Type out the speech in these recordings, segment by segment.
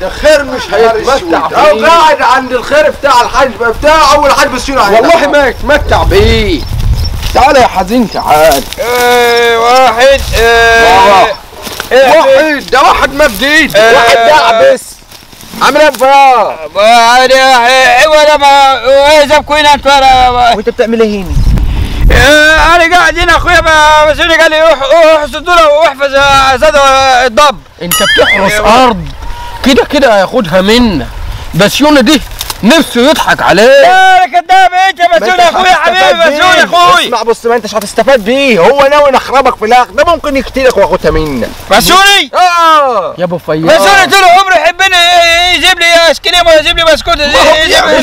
ده خير مش هيتمتع فيه. او قاعد عند الخير بتاع الحاج بتاعه والحاج بسيوني والله ما يتمتع بيه. تعالى يا حزين تعال. واحد واحد ده واحد ما جديد. واحد دعبس. عامل ايه يا ولا ما اذا كوينا انت وانت بتعمل ايه هنا؟ انا قاعد هنا اخويا بسوني قال لي احصد له واحفظ زاد الضب. انت بتحرس ارض كده كده هياخدها منا. بسيوني دي نفسه يضحك عليه. يا كداب انت بسوني يا اخويا حبيبي بسوني اخوي. اسمع بص ما انتش هتستفاد بيه. هو ناوي نخربك في الاخر. ده ممكن يقتلك وياخدها منا. بسوني يا ابو فياض بسوني طول عمره يحبني يجيب لي ايس كريم ويجيب لي بسكوت يجيب لي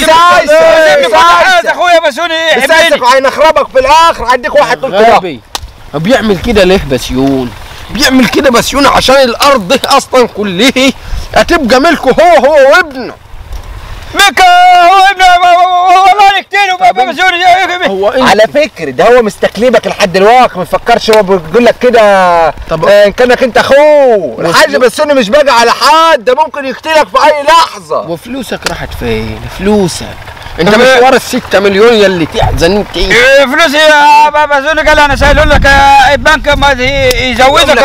فتحات اخويا بسوني يحبني. هينخربك في الاخر. هيديك واحد طول كده. بيعمل كده ليه بسيون؟ بيعمل كده بسيون عشان الارض دي اصلا كلها هتبقى ملكه هو وابنه. ميكا هو ابنه والله نقتله بسوني. هو على فكرة ده هو مستكلبك لحد دلوقتي. ما تفكرش هو بيقول لك كده. طب ان كانك انت اخوه. الحاج بسوني مش باقي على حد. ده ممكن يقتلك في اي لحظة. وفلوسك راحت فين؟ فلوسك انت مش وارث 6 مليون يلي تحزن انت. فلوسي يا بسوني قال انا شايله لك البنك ما يزودك.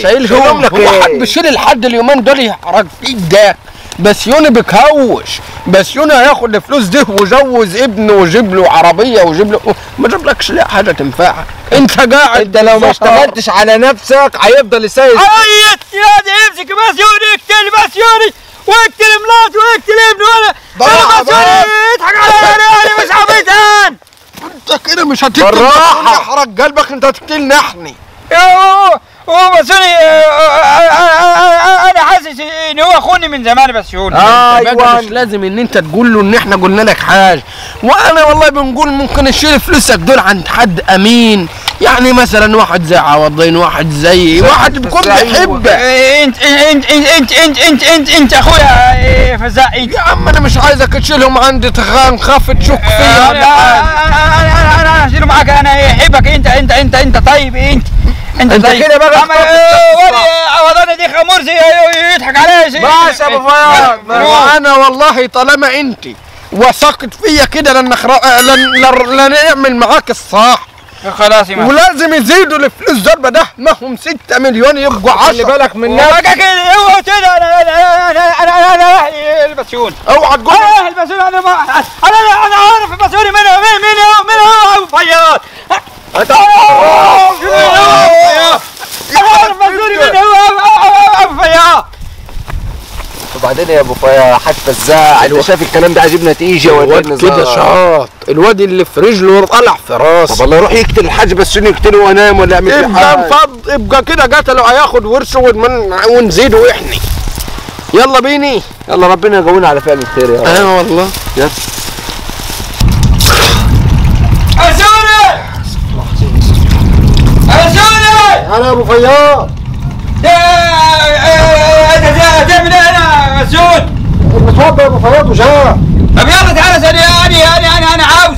شايلهم لك هو حد بيشيل لحد اليومين دول يحرق فيك ده. بسيوني بكهوش. بسيوني هياخد الفلوس دي ويجوز ابنه ويجيب له عربيه ويجيب له ما جابلكش لا حاجه تنفعك. انت قاعد انت لو ما اشتغلتش على نفسك هيفضل يسيس. عيط يا يمسك بسيوني يقتل بسيوني ويقتل مراته ويقتل ابنه. انا بسيوني يضحك علي. انا مش عبيطان. انت كده مش هتقتل بالراحه. يحرق قلبك انت هتقتلني احنا. هو بسوني انا حاسس ان هو اخوني من زمان بسيوني. ايوه مش لازم ان انت تقول له ان احنا قلنا لك حاجه. وانا والله بنقول ممكن نشيل فلوسك دول عند حد امين. يعني مثلا واحد زي عوضين واحد زي واحد بيكون بيحبك. انت اخويا فزاع. يا عم انا مش عايزك تشيلهم عندي تخاف تشك فيا. انا هشيله معاك. انا يحبك انت طيب انت طيب. كده بقى ولي عوضاني دي خمورزي يضحك عليا. ماشي يا ابو فياض. وانا والله طالما انت وثقت فيا كده لن نعمل معاك الصح. خلاص يا ولازم يزيدوا الفلوس دول. ده ما هم 6 مليون يبقوا 10. خلي بالك من نفسك. بقى كده اوعى كده. انا رايح البسيون. اوعى تقول رايح البسيون. انا عارف البسيوني مين هو ابو فياض. انت عارف البسيوني مين هو ابو فياض. وبعدين يا ابو حاج فزاع انت شايف الكلام ده عاجب نتيجه ولا الواد كده شاط. الواد اللي في رجله طلع في راسه. طب والله يروح يقتل الحاج بسوني يقتله وينام ولا يعمل ايه؟ ابقى كده قتله هياخد ورثه ونزيده احنا. يلا بيني. يلا ربنا يقوينا على فعل الخير يا رب. والله. يلا انا ابو فياض. هتعمل ايه هنا مسجون؟ المتوضى يا ابو فياض وجاء. طب يلا تعالى ثانية. انا عاوز.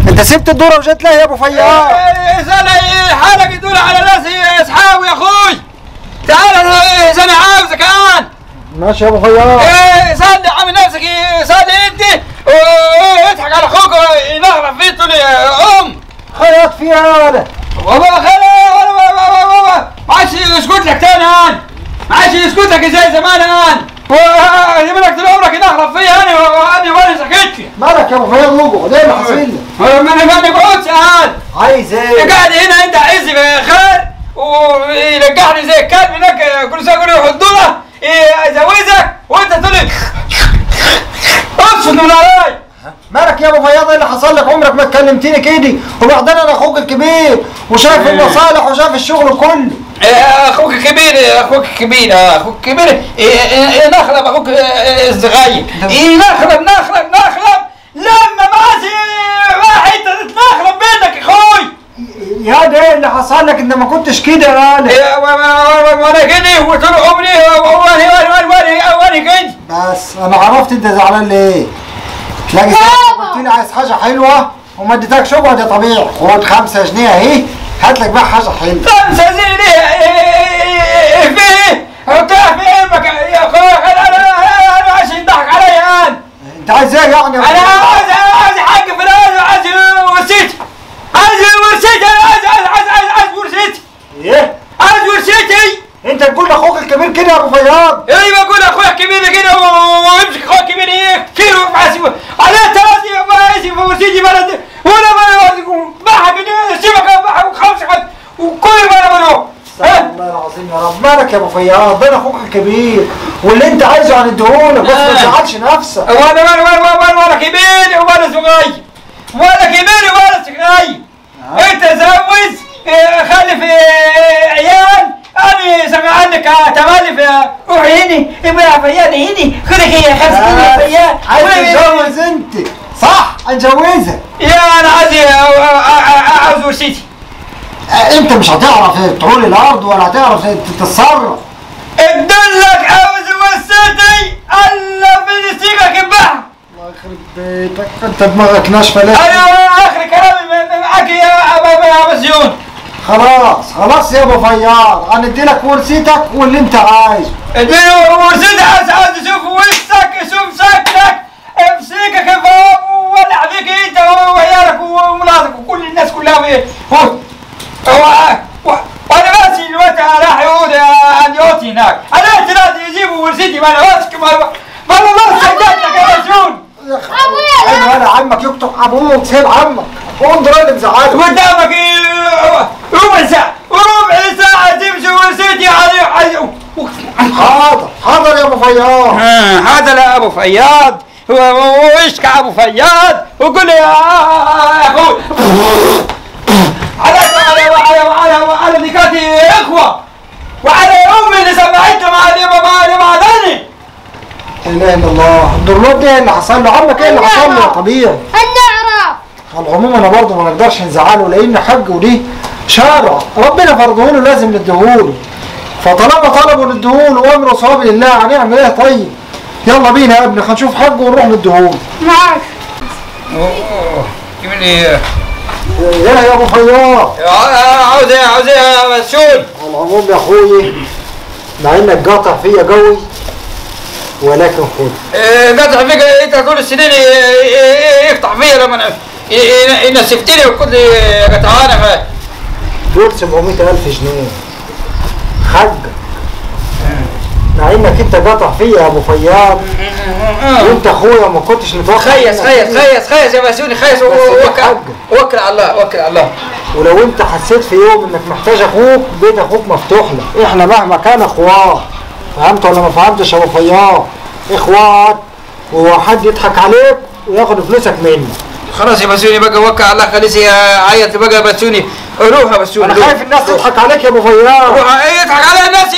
انت سبت الدوره وجيت ليه يا ابو فياض؟ سنة حالك يدور على ناس اصحابي يا اخوي. تعالى سنة عاوزك الان. ماشي يا ابو فياض. صدق عامل نفسك صدق انت اضحك على اخوك ينهرب فيه طول خيط فيها انا. والله خلاص ما عادش يسكت لك تاني الان. ما عادش يسكت لك زي زمان الان. زمانك طول عمرك ينهرب فيا انا وانا سكت. مالك يا ابو فياض وقعد؟ ايه اللي حاصل لك؟ ما انا بقعدش الان. عايز ايه؟ قاعد هنا انت عايز خير ويرجعني زي الكلب هناك كل سنه يقول يحطونا يزوجك وانت تقول لي اقصد من علي. مالك يا ابو فياض؟ ايه اللي حصل لك؟ عمرك ما اتكلمتني كده. وبعدين انا اخوك الكبير وشايف المصالح وشايف الشغل كله. اخوك الكبير اخوك الكبير نخلب اخوك الصغير. نخلب لما ماشي واحد تتنخلب بينك يا اخوي. يا ده ايه اللي حصل لك؟ انت ما كنتش كده يا انا. وانا كده وطول عمري وانا كده. بس انا عرفت انت زعلان ليه. تلاقي قلت لي عايز حاجه حلوه وما اديتكش. اقعد يا طبيعي. خد 5 جنيه اهي. هات لك بقى حاجه حلوه. 5 جنيه في ايه؟ حطها في ايه؟ يعني؟ انا عايز حق فلان، عايز ورثتي، عايز ورثتي، عايز ورثتي. ايه؟ عايز ورثتي. انت تقول لاخوك الكبير كده يا ابو فياض؟ ايوه بقول اخويا الكبير كده ويمسك اخويا الكبير ايه كتير ويحاسب عليه ترازي ويحاسب في ورثتي بلد ولا بحق سيبك بحق وخمسه وكل ما انا بروح. والله العظيم يا رب، مالك يا ابو فياض؟ ده اخوك الكبير واللي انت عايزه هنديهولك، بس ما تزعلش نفسك. ولا كبير ولا صغير، ولا كبير ولا صغير. انت زوج خلف عيال، انا سمع عنك تمالف روح هني ابقى فيان هني خدك هي 50 يا فيان. عايز تتجوز انت صح؟ اتجوزك. يا انا عاوز ورثتي. انت مش هتعرف تقول الارض ولا هتعرف تتصرف. ادلك عاوز ورثتي الا بنسيقك البحر. الله يخرب بيتك، انت دماغك ناشفه ليه؟ ايوه اخر كلامي معاك يا بسيون. خلاص يا ابو فياض، هندي لك ورثتك واللي انت عايزه. اديني ورثتي، عايز اشوف وشك، اشوف شكلك، امسكك وولع فيك انت وعيالك ومراتك وكل الناس كلها. وانا ماشي دلوقتي راح يقعد عند اوتي هناك، انا لازم يجيبوا ورثتي، ما انا ماسك ما انا ماسك لك يا مسجون. ايوه انا عمك يقطع ابوك، سيب عمك، انظر اللي مزعلك. قدامك ربع ساعة تمشي ورثتي. حاضر يا ابو فياض. هذا لا ابو فياض ويشكى ابو فياض وقول لي يا اخوي على نكاتي اخوه وعلى امي اللي سمعتها مع دني. لا اله الا الله. الدرلوب ده اللي حصل له، عمك ايه اللي حصل له يا طبيعي؟ هنعرف. على العموم انا برضه ما نقدرش نزعله لان حج ودي شرع ربنا فرضه له لازم نديهوله، فطالما طلبوا نديهوله وامره صواب لله هنعمل ايه طيب؟ يلا بينا يا ابني هنشوف حجه ونروح نديهوله. معاك. جيب لي يا ابو فياض. عاوز ايه يا مسجون؟ على العموم يا اخوي مع انك قاطع فيا قوي ولكن خد. قاطع فيك انت طول السنين يقطع فيا لما نسفتني وكل قطعانه. دول 700,000 جنيه حج، مع انك انت قاطع فيا يا ابو فياض وانت اخويا ما كنتش متوقع. خيس يا مسجوني، خيس وكل على الله. ولو انت حسيت في يوم انك محتاج اخوك، بيت اخوك مفتوح لك، احنا مهما كان اخوات. فهمت ولا ما فهمتش يا ابو فياض؟ اخوات، وهو حد يضحك عليك وياخد فلوسك منك. خلاص يا بسوني بقى وكل على الله، خليسي عيط بقى يا بسوني. روح يا بسوني. انا خايف الناس تضحك عليك يا ابو فياض. يضحك عليها الناس،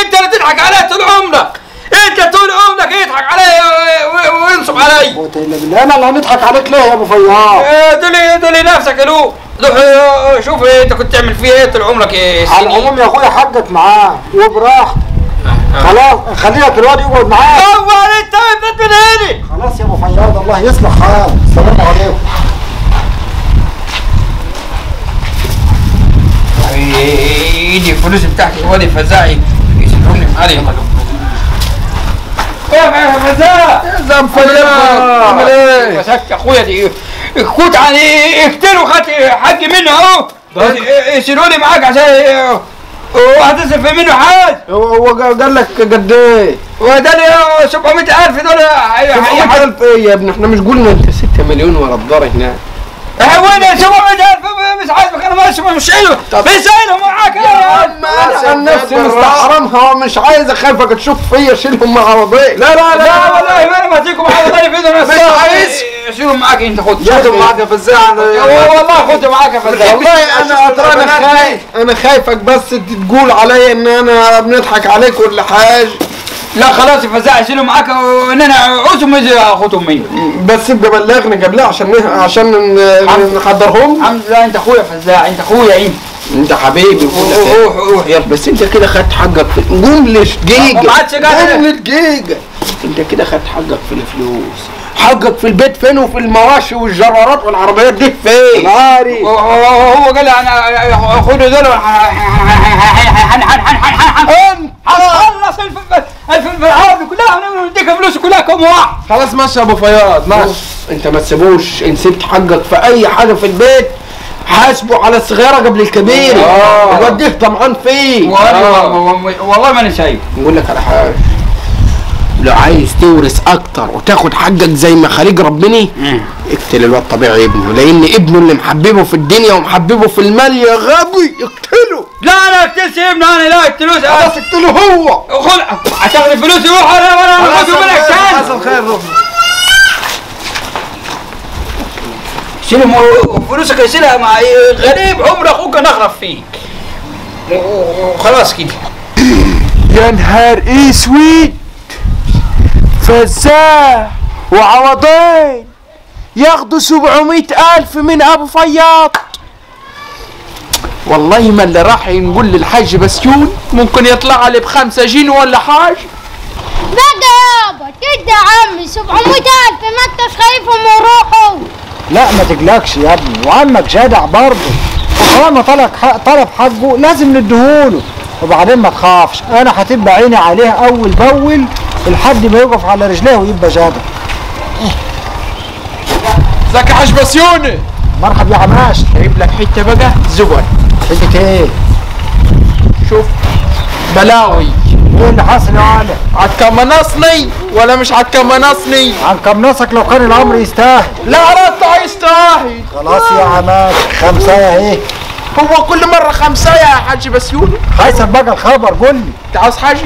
انت اللي تضحك عليها طول عمرك، انت طول عمرك يضحك عليا وينصب علي. انا اللي هنضحك عليك ليه يا ابو فياض؟ دولي نفسك يا روح شوف انت كنت تعمل فيها ايه طول عمرك يا على العموم يا اخويا حقك معاه وبراحتك. خلاص خلي لك الواد يقعد معاك. اول انت من هنا. خلاص يا ابو فياض الله يصلح حالك. السلام عليكم. ايدي الفلوس بتاعتي الواد الفزاعي يسلموني علي. يا فزاع يا زنفلة عامل ايه؟ مسكت اخويا دي كنت يعني يقتلوا خدت حقي منه اهو، يشيلوني معاك عشان وهتصرف منه حاجه. هو قال لك قد ايه؟ وده لي 700,000 دول. 700,000 ايه يا ابني؟ احنا مش قلنا انت 6 مليون ورا الدار هناك؟ وين 700,000 مش عايزك انا مش شايله بيسايلهم معاك يا عم انا عن نفسي مستحرمها ومش عايز اخالفك تشوف فيا اشيلهم مع عربيه. لا والله ما انا ماسكهم على ضرب ايدهم. مش عايز اشيلهم معاك انت. خد ياخدهم معاك يا فزاع. والله خدهم معاك يا فزاع. والله انا خايفك بس تقول عليا ان انا بنضحك عليك ولا حاجه. لا خلاص يا فزاع اشيلهم معاك وان انا عاوزهم يجي اخدهم مني. بس ابقى بلغني قبلها عشان نحضرهم. الحمد لله انت اخويا فزاع، انت اخويا انت حبيبي. روح يلا. بس انت كده خدت حقك في قوم للجيجة. ما عادش قادر. قوم للجيجة. انت كده خدت حقك في الفلوس. حقك في البيت فين وفي المواشي والجرارات والعربيات دي فين؟ عارف. هو قال لي انا خدوا دول هنخلص العربي كلها ونديك فلوس كلها كم واحد. خلاص ماشي يا ابو فياض ماشي. انت ما تسيبوش، ان سبت حقك في اي حاجه في البيت حاسبه على الصغيره قبل الكبير. الواد ده طمعان فيه. والله ما انا شايف. نقول لك على حاجه، لو عايز تورث اكتر وتاخد حقك زي ما خليج ربنا، اقتل الواد طبيعي ابنه، لان ابنه اللي محببه في الدنيا ومحببه في المال يا غبي، اقتله. لا انا اقتلش ابني، انا لا اقتلوش. خلاص اقتله هو. خد هتاخد الفلوس يروح وانا هاخده منك تاني. حصل خير روح. شيل فلوسك يشيلها مع غريب عمر اخوك نخرف فيك وخلاص كده. يا نهار اسود، فزاع وعوضين ياخدوا 700,000 من ابو فياض. والله ما اللي راح نقول للحاج بسيون ممكن يطلع لي ب5 جنيه ولا حاجه. بقى يابا كده يا عمي 700,000 ما انتش خايفهم وروحوا. لا ما تقلقش يا ابني، وعمك جدع برضه، وطالما طلب حقه لازم نديهوله. وبعدين ما تخافش، انا هتبقى عيني عليه اول باول لحد ما يقف على رجليه ويبقى جدع. ازيك يا حاج بسيوني؟ مرحب يا عماش. جايب لك حته بقى زبل. حته ايه؟ شوف بلاوي. ايه اللي حصل يا عالم؟ هتكمنصني ولا مش هتكمنصني؟ هنكمنصك لو كان الامر يستاهل. لا رد يستاهل. خلاص يا عماش، 5 اهي. هو كل مره 5 يا حاج بسيوني؟ حيث بقى الخبر قول لي. انت عاوز حاجه؟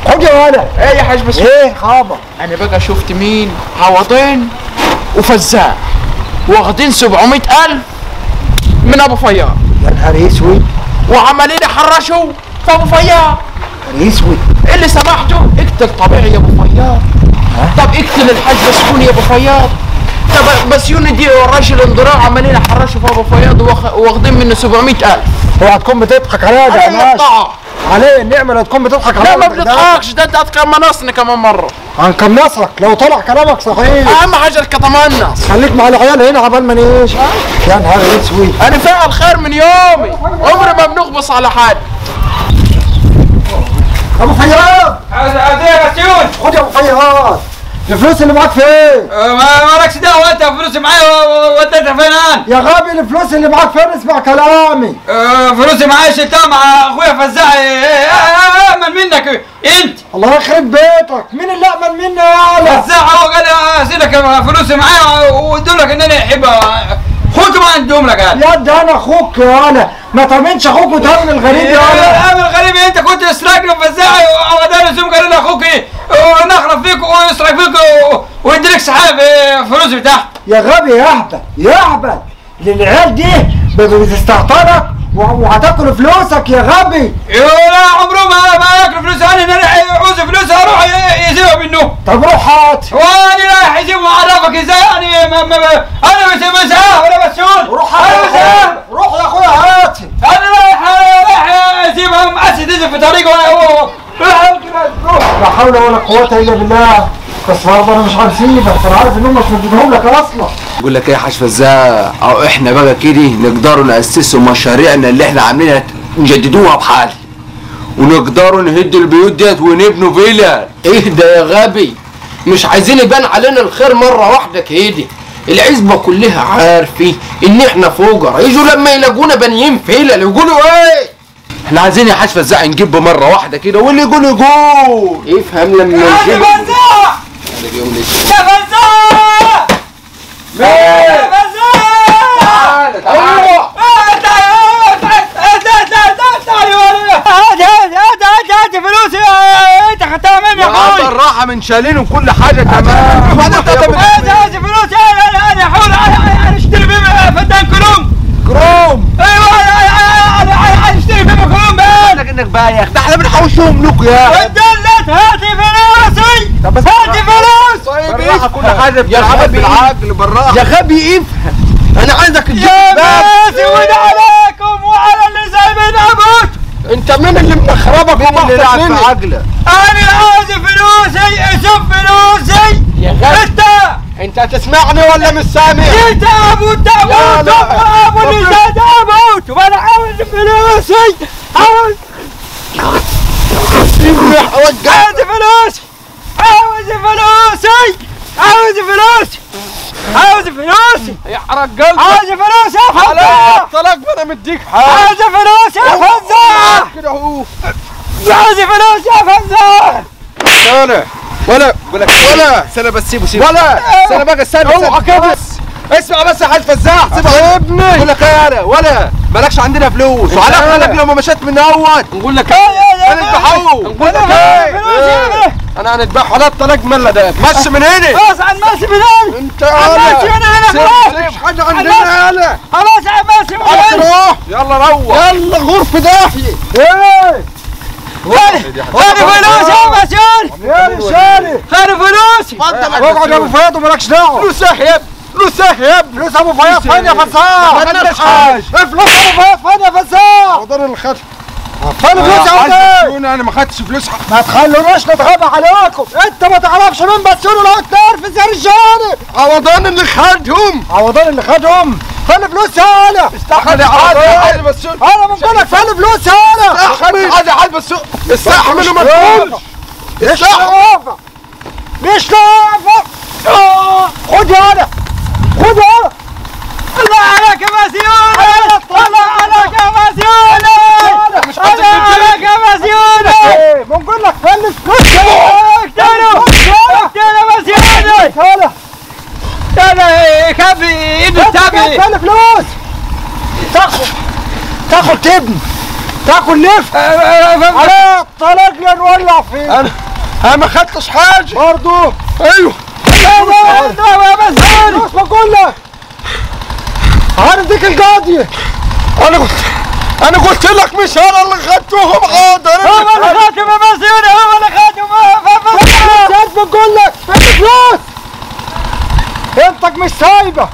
خد يا ولد. ايه يا حاج بسيوني؟ ايه خبر؟ انا بقى شفت مين؟ عوضين وفزاع واخدين 700,000 من ابو فياض. يا نهار اسود. وعمالين يحرشوا في ابو فياض. اسود. اللي سمحته اقتل طبيعي يا ابو فياض. طب اقتل الحاج بسيوني يا ابو فياض. طب بسيوني دي الراجل انضراع عمالين يحرشوا في ابو فياض واخدين منه 700,000. اوعى تكون بتضحك عليا يا عماش. عليه النعمه لا تكون بتضحك عليا. لا ما بنضحكش، ده انت هتكمنصني كمان مره. هنكمنصك لو طلع كلامك صحيح. اهم حاجه الكتمنص. خليك مع العيال هنا عبال ما نعيش. يا نهار اسود. انا فاعل خير من يومي، عمري ما بنغبص على حد. ابو فياض. عايز ايه يا بسيون؟ خد يا ابو فياض، الفلوس اللي معاك فين؟ مالكش دعوه، انت فلوسي معايا وديتها فين انا؟ يا غبي الفلوس اللي معاك فين؟ اسمع كلامي. فلوسي معايا شلتها مع اخويا فزاع. امن منك انت. الله يخرب بيتك، مين اللي امن مني يا ولد؟ فزاع هو قال لي اسيلك فلوسي معايا وادوا لك ان انا احبها. اخوك ما عندهم لك قال. يا ده انا اخوك يا ولد، ما تامنش اخوك وتامن الغريب يا ولد. امن الغريب انت كنت اسرقني فزاعي ووداني سوم قال لي اخوك ونخرب فيك ويسرق فيك ويدي لك سحاب فلوس بتاعتك. يا غبي يا اهبل يا اهبل، العيال دي بتستهترك وهتاكل فلوسك يا غبي. لا عمره ما ياكل فلوس. انا عاوز فلوس اروح يسيبها منه. طب روح هات. وانا رايح يسيبهم اعرفك ازاي. انا مش مساء ولا مسؤول. روح هات. روح يا اخويا هات. انا رايح يسيبهم اسد يزف في طريقه وهو لا حول ولا قوة الا بالله. بس برضه انا مش هسيبك، انا عارف انهم مش مدينهم لك اصلا. بقول لك ايه يا حاج فزاع، او احنا بقى كده نقدروا ناسسوا مشاريعنا اللي احنا عاملينها نجددوها بحال، ونقدروا نهدوا البيوت ديت ونبنوا فيلا. ايه ده يا غبي، مش عايزين يبان علينا الخير مره واحده كده. العزبه كلها عارفه ان احنا فقراء، يجوا لما يلاقونا بانيين فيلا يقولوا ايه؟ احنا عايزين يا حاج فزاع نجيب مره واحده كده واللي يقول يقول. افهم لما يا نجيب. فزاع يا فزاع يا فزاع تعالى تعالى. هات فلوسي انت خدتها مني يا هذا اخوي. الراحه من شالين وكل حاجه تمام. وبعدين هات فلوسي انا احاول انا اشتري بيها فدان كروم. ايوه انا اشتري بيها كروم بقى. انك بايخ، ده احنا بنحوشهم لكم يا ودلت هاتي فلوسي. هاتي فلوس. بالراحه كل حاجه يا غبي بالعقل بالراحه. يا غبي افهم، انا عايزك تجيب يا ناس وين عليكم وعلى اللي سايبين ابوك. انت مين اللي مخربك مين اللي لعب ومحتفلني؟ في عقله؟ انا عايز فلوسي. شوف فلوسي. يا غبي انت انت هتسمعني ولا مش سامع؟ انت ابوت ابو اللي زاد ابوت وانا عاوز فلوسي. عاوز فلوسي. عاوز فلوسي. عاوز فلوسي عاوز فلوسي يحرق قلبك. عاوز فلوسي يا فزاع طلق وانا مديك حاجه. عاوز فلوسي يا فزاع كده اهو. عاوز فلوسي يا فزاع ولا استنى بس سيبه ولا استنى بقى استنى اوعى كده. اسمع بس يا حاج فزاع سيبها يا ابني بقول لك ايه ولا مالكش عندنا فلوس وعلى بالك لو ما مشيت من اول نقول لك ايه؟ هنذبحوه نقول لك ايه؟ انا هنذبح ولا الطلاق ملا ده. مشي من هنا خلاص عن ماشي من هنا انت ماشي من هنا خلاص مالكش حاجه عندنا يالا. خلاص عن ماشي من هنا روح يلا روح يلا غرفه داهيه. خلي فلوسي يا مسؤول يا رجالي خلي فلوسي اقعد يا ابو فياض ومالكش دعوه. فلوس يا ابني فلوس يا ابني. فلوس ابو فياض فين يا فزاع؟ ما خدناش حاجه. فلوس ابو فياض فين يا فزاع؟ عوضان اللي خد. فين فلوس يا ولد؟ انا ما خدتش فلوس. ما تخلوناش نتغابى عليكم، انت ما تعرفش مين مسؤول ولا تنرفز يا رجالي. عوضان اللي خدهم. عوضان اللي خدهم. فين فلوس يا ولد؟ استحمل يا عوضان بس. انا بقول لك فين فلوس يا ولد؟ استحمل عادي عادي بس. استحمل وما تقولش. مش نافع مش نافع. خد يا ولد خد يا ولد. الله عليك يا مسيوني الله عليك يا مسيوني الله عليك يا مسيوني بنقول لك فين الفلوس؟ اقتلوا اقتلوا يا مسيوني هلا انا كافي ايدي تابي فين الفلوس؟ تاخد تبني تاكل لف على الطلاق لا نولع فيه. انا ما خدتش حاجه برضه ايوه. فلوس بقول لك هنديك القاضية. انا قلت لك مش انا اللي خدتهم حاضر. هو اللي خاتم يا مسيوني هو اللي خاتم فلوس بقول لك فين الفلوس؟ انتك مش سايبة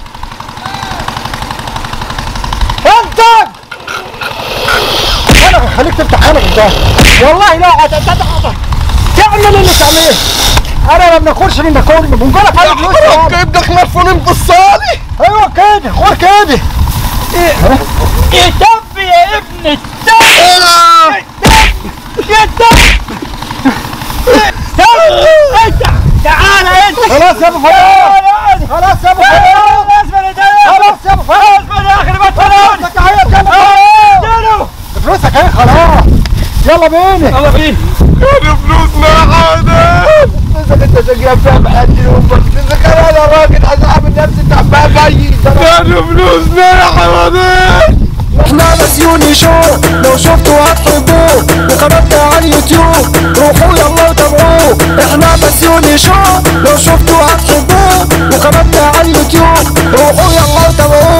انتك. انا خليك تفتح حالك ده والله لا تعمل اللي تعمله. انا ما بناكلش من ده كله بنقول لك فين الفلوس يا ولد. ابنك مرفونين بالصالح. ايوه كده خد كده. يتب يا ابني تعال انت خلاص يا ابو فؤاد خلاص يا ابو فؤاد خلاص يا ابو فؤاد يا اخي بطلوني فلوسك اهي خلاص يلا بينا يلا بينا انا فلوسنا يا حاضر. انت شقيان فيها محدد امك اذا كان انا راجل اصحاب النفس تعبان ميت انا فلوسنا يا حوادث. احنا مسيوني شو لو شفتوا هتحبوه وقناتنا على اليوتيوب روحوا يلا وتابعوه. احنا مسيوني شو لو شفتوا هتحبوه وقناتنا على اليوتيوب روحوا يلا وتابعوه.